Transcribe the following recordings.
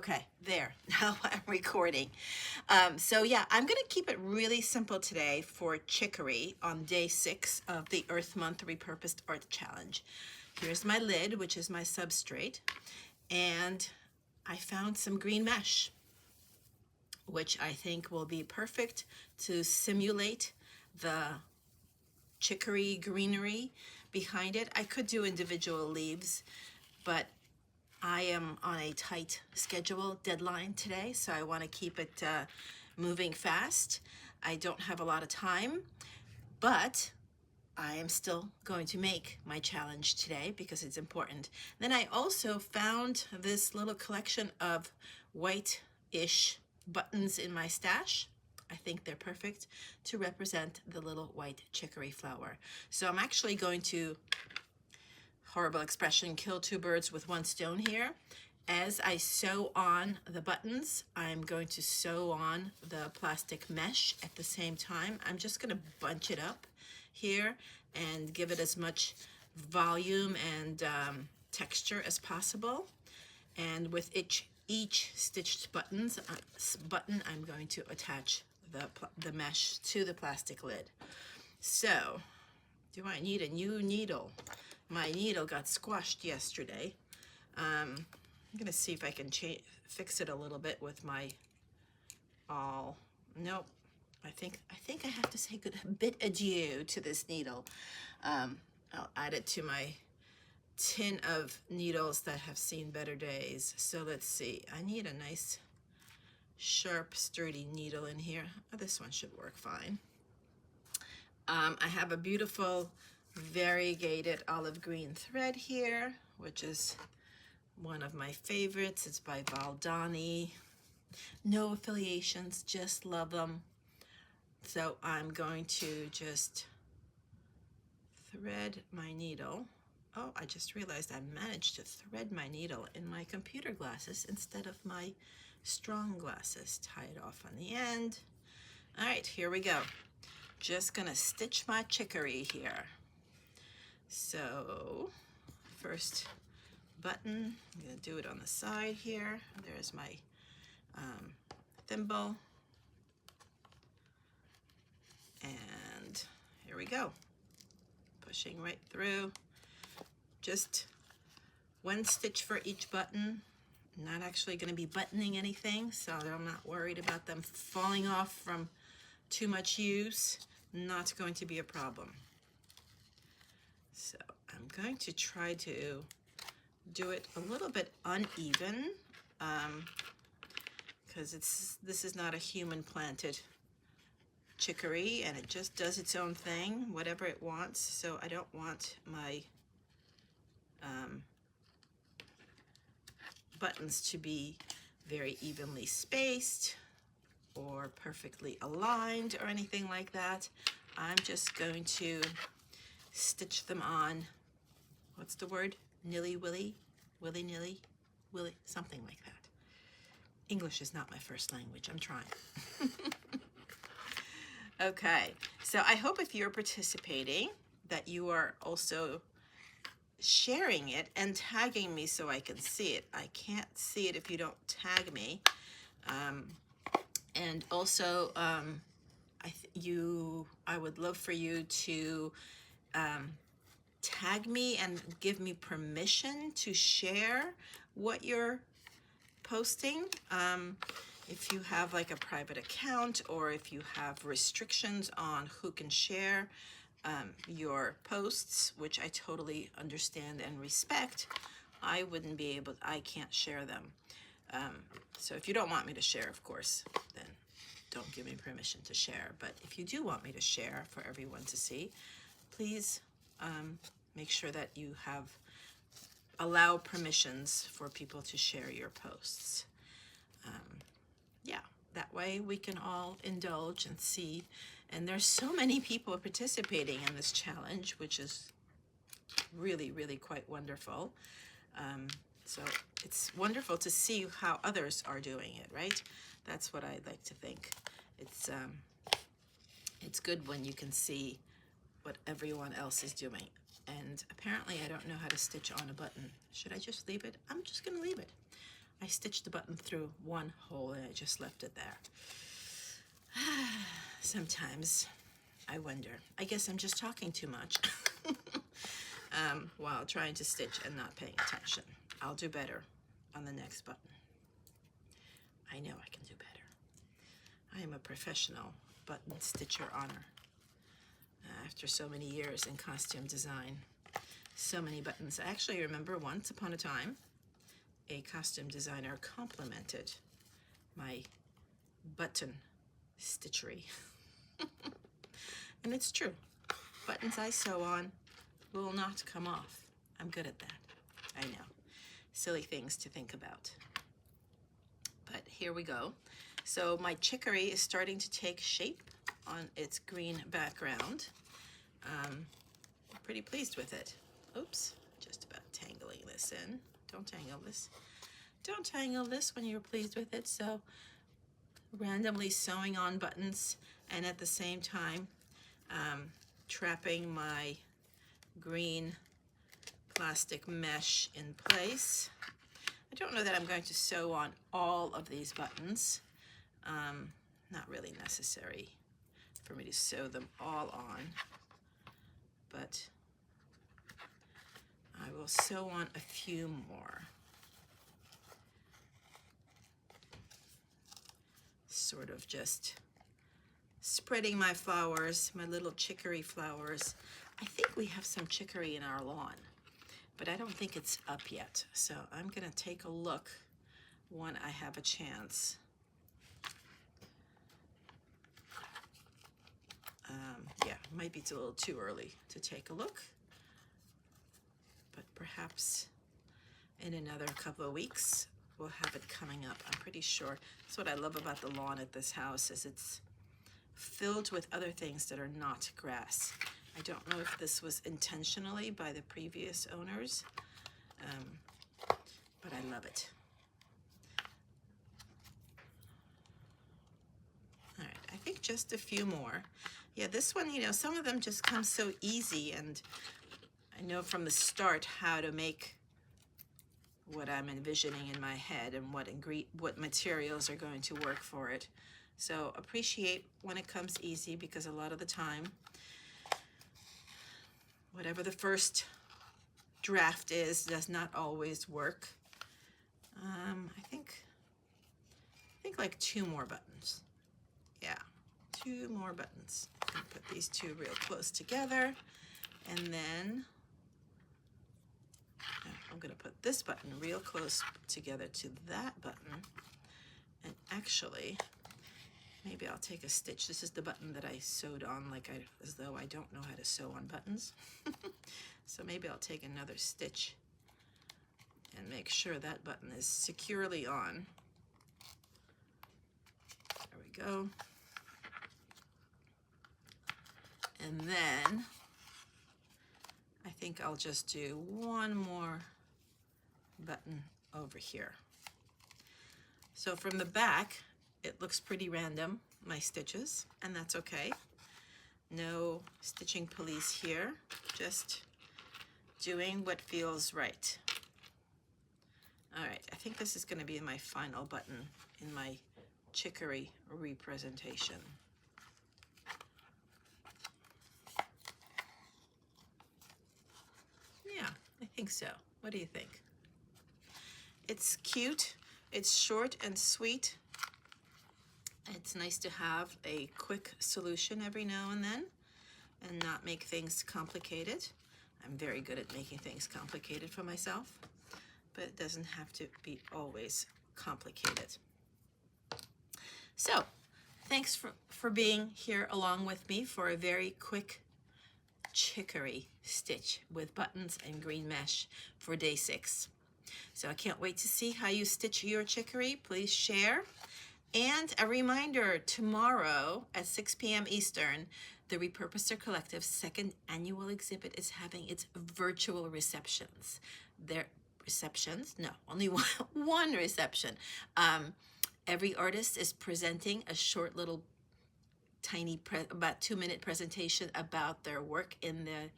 Okay, there. Now I'm recording. So yeah, I'm gonna keep it really simple today for chicory on day 6 of the Earth Month Repurposed Art Challenge. Here's my lid, which is my substrate, and I found some green mesh, which I think will be perfect to simulate the chicory greenery behind it. I could do individual leaves, but I am on a tight schedule deadline today, so I want to keep it moving fast. I don't have a lot of time, but I am still going to make my challenge today because it's important. Then I also found this little collection of white-ish buttons in my stash. I think they're perfect to represent the little white chicory flower. So I'm actually going to, horrible expression, kill two birds with one stone here. As I sew on the buttons, I'm going to sew on the plastic mesh at the same time. I'm just going to bunch it up here and give it as much volume and texture as possible. And with each stitched button, I'm going to attach the mesh to the plastic lid. So, do I need a new needle? My needle got squashed yesterday. I'm gonna see if I can fix it a little bit with my awl. Nope. I think I have to say bid adieu to this needle. I'll add it to my tin of needles that have seen better days. So let's see. I need a nice, sharp, sturdy needle in here. Oh, this one should work fine. I have a beautiful variegated olive green thread here, which is one of my favorites. It's by Valdani. No affiliations, just love them. So I'm going to just thread my needle. Oh, I just realized I managed to thread my needle in my computer glasses instead of my strong glasses. Tie it off on the end. All right, here we go. Just gonna stitch my chicory here. So first button, I'm gonna do it on the side here. There's my thimble. And here we go. Pushing right through. Just one stitch for each button. I'm not actually gonna be buttoning anything, so I'm not worried about them falling off from too much use. Not going to be a problem. So I'm going to try to do it a little bit uneven because this is not a human planted chicory, and it just does its own thing, whatever it wants. So I don't want my buttons to be very evenly spaced or perfectly aligned or anything like that. I'm just going to stitch them on, what's the word? Nilly-willy? Willy-nilly? Willy, something like that. English is not my first language, I'm trying. Okay, so I hope if you're participating that you are also sharing it and tagging me so I can see it. I can't see it if you don't tag me. And also, I would love for you to tag me and give me permission to share what you're posting. If you have like a private account, or if you have restrictions on who can share your posts, which I totally understand and respect, I can't share them. So if you don't want me to share, of course, then don't give me permission to share. But if you do want me to share for everyone to see, please make sure that you allow permissions for people to share your posts. Yeah, that way we can all indulge and see. And there's so many people participating in this challenge, which is really, really quite wonderful. So it's wonderful to see how others are doing it, right? That's what I like to think. It's good when you can see what everyone else is doing. And apparently I don't know how to stitch on a button. Should I just leave it? I'm just gonna leave it. I stitched the button through one hole and I just left it there. Sometimes I wonder. I guess I'm just talking too much while trying to stitch and not paying attention. I'll do better on the next button. I know I can do better. I am a professional button stitcher honor. After so many years in costume design, so many buttons. I actually remember once upon a time, a costume designer complimented my button stitchery. And it's true. Buttons I sew on will not come off. I'm good at that. I know. Silly things to think about. But here we go. So my chicory is starting to take shape on its green background. I'm pretty pleased with it. Oops, just about tangling this in. Don't tangle this. Don't tangle this when you're pleased with it. So randomly sewing on buttons and at the same time trapping my green plastic mesh in place. I don't know that I'm going to sew on all of these buttons. Not really necessary for me to sew them all on, but I will sew on a few more. Sort of just spreading my flowers, my little chicory flowers. I think we have some chicory in our lawn, but I don't think it's up yet. So I'm gonna take a look when I have a chance. Yeah, might be a little too early to take a look, but perhaps in another couple of weeks we'll have it coming up. I'm pretty sure. That's what I love about the lawn at this house, is it's filled with other things that are not grass. I don't know if this was intentionally by the previous owners, but I love it. All right, I think just a few more. Yeah, this one, you know, some of them just come so easy, and I know from the start how to make what I'm envisioning in my head and what materials are going to work for it. So appreciate when it comes easy, because a lot of the time, whatever the first draft is does not always work. I think like 2 more buttons. Yeah, 2 more buttons. I'm gonna put these 2 real close together, and then I'm gonna put this button real close together to that button. And actually, maybe I'll take a stitch. This is the button that I sewed on as though I don't know how to sew on buttons. So maybe I'll take another stitch and make sure that button is securely on. There we go. And then I think I'll just do 1 more button over here. So from the back, it looks pretty random, my stitches, and that's okay. No stitching police here, just doing what feels right. All right, I think this is going to be my final button in my chicory representation. Yeah, I think so. What do you think? It's cute, it's short and sweet. It's nice to have a quick solution every now and then and not make things complicated. I'm very good at making things complicated for myself, but it doesn't have to be always complicated. So, thanks for being here along with me for a very quick chicory stitch with buttons and green mesh for day 6. So I can't wait to see how you stitch your chicory. Please share. And a reminder, tomorrow at 6 p.m. Eastern, the Repurposed Collective's 2nd annual exhibit is having its virtual receptions. Their receptions? No, only one reception. Every artist is presenting a short little tiny, about 2-minute presentation about their work in the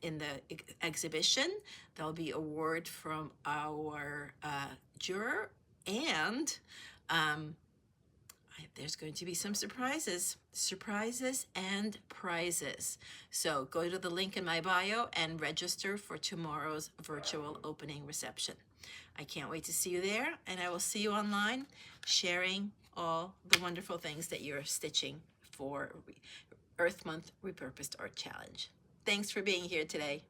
in the exhibition. There'll be a award from our juror, and there's going to be some surprises and prizes. So go to the link in my bio and register for tomorrow's virtual opening reception. I can't wait to see you there, and I will see you online sharing all the wonderful things that you're stitching for Earth Month Repurposed Art Challenge. Thanks for being here today.